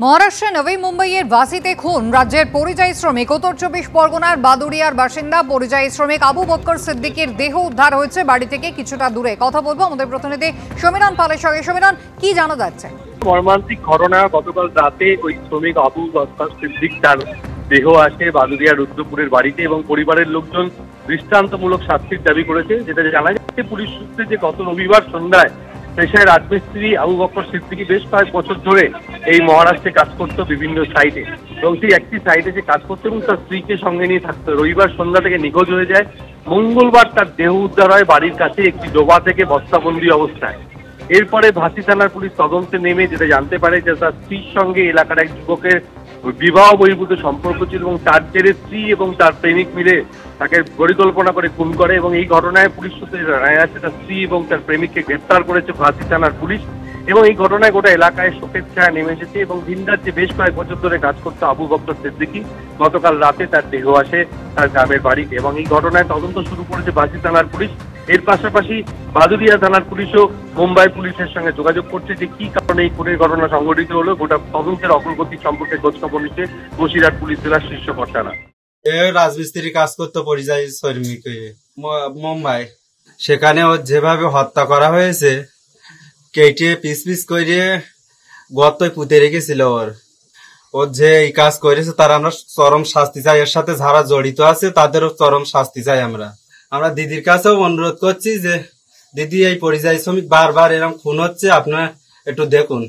মহারাষ্ট্রের নবী মুম্বাইয়ের বাসিতে খুন রাজ্যের পরিযায়ী শ্রমিক উত্তর ২৪ পরগনার বাদুড়িয়ার বাসিন্দা পরিযায়ী শ্রমিক আবু বক্কর সিদ্দিকীর দেহ উদ্ধার হয়েছে বাড়ি থেকে কিছুটা দূরে। কথা বলবো আমাদের প্রতিনিধি সমীরণ পালের সঙ্গে। সমীরণ, কি জানা যাচ্ছে? মর্মান্তিক ঘটনা, গতকাল রাতে ওই শ্রমিক আবু বক্কর সিদ্দিক তার দেহ আসে বাদুড়িয়া রুদ্রপুরের বাড়িতে এবং পরিবারের লোকজন দৃষ্টান্তমূলক শাস্তির দাবি করেছে। যেটা জানা যাচ্ছে পুলিশ সূত্রে যে গত রবিবার সন্ধ্যায় পেশায় রাজমিস্ত্রি আবু বক্কর সিদ্দিকী বেশ কয়েক বছর ধরে এই মহারাষ্ট্রে কাজ করতো বিভিন্ন সাইটে, এবং সেই একটি সাইটে যে কাজ করতো এবং তার স্ত্রীকে সঙ্গে নিয়ে থাকতো। রবিবার সন্ধ্যা থেকে নিখোঁজ হয়ে যায়। মঙ্গলবার তার দেহ উদ্ধার হয় বাড়ির কাছে একটি ডোবা থেকে বস্তাবন্দি অবস্থায়। এরপরে ভাসি থানার পুলিশ তদন্তে নেমে যেটা জানতে পারে যে তার স্ত্রীর সঙ্গে এলাকার এক যুবকের বিবাহ বহির্ভূত সম্পর্ক ছিল এবং তার জেরে স্ত্রী এবং তার প্রেমিক মিলে তাকে পরিকল্পনা করে খুন করে। এবং এই ঘটনায় পুলিশ সূত্রে জানা যাচ্ছে তার স্ত্রী এবং তার প্রেমিককে গ্রেপ্তার করেছে ভাসি থানার পুলিশ। এবং এই ঘটনায় গোটা এলাকায় শোকের ছায়া নেমে এসেছে এবং ভিনরাজ্যে বেশ কয়েক বছর ধরে কাজ করতো আবু বক্কর সিদ্দিকী। গতকাল রাতে তার দেহ আসে তার গ্রামের বাড়িতে এবং এই ঘটনায় তদন্ত শুরু করেছে ভাসি থানার পুলিশ। এর পাশাপাশি বাদুড়িয়া থানার পুলিশও মুম্বাই পুলিশের সঙ্গে যোগাযোগ করছে যে কি কারণে এই খুনের ঘটনা সংঘটিত হলো। গোটা তদন্তের অগ্রগতি সম্পর্কে খোঁজখবর নিচ্ছে বসিরহাট পুলিশ জেলার শীর্ষ কর্তারা। রাজমিস্ত্রি কাজ করতো পরিযায়ী শ্রমিক মুম্বাই, সেখানে ওর যেভাবে হত্যা করা হয়েছে কেটে পিস পিস করে গর্তয় পুঁতে রেখেছিল। ওর যে এই কাজ করেছে তার আমরা চরম শাস্তি চাই। এর সাথে যারা জড়িত আছে তাদেরও চরম শাস্তি চাই। আমরা দিদির কাছেও অনুরোধ করছি যে দিদি, এই পরিযায়ী শ্রমিক বারবার এরকম খুন হচ্ছে, আপনারা একটু দেখুন।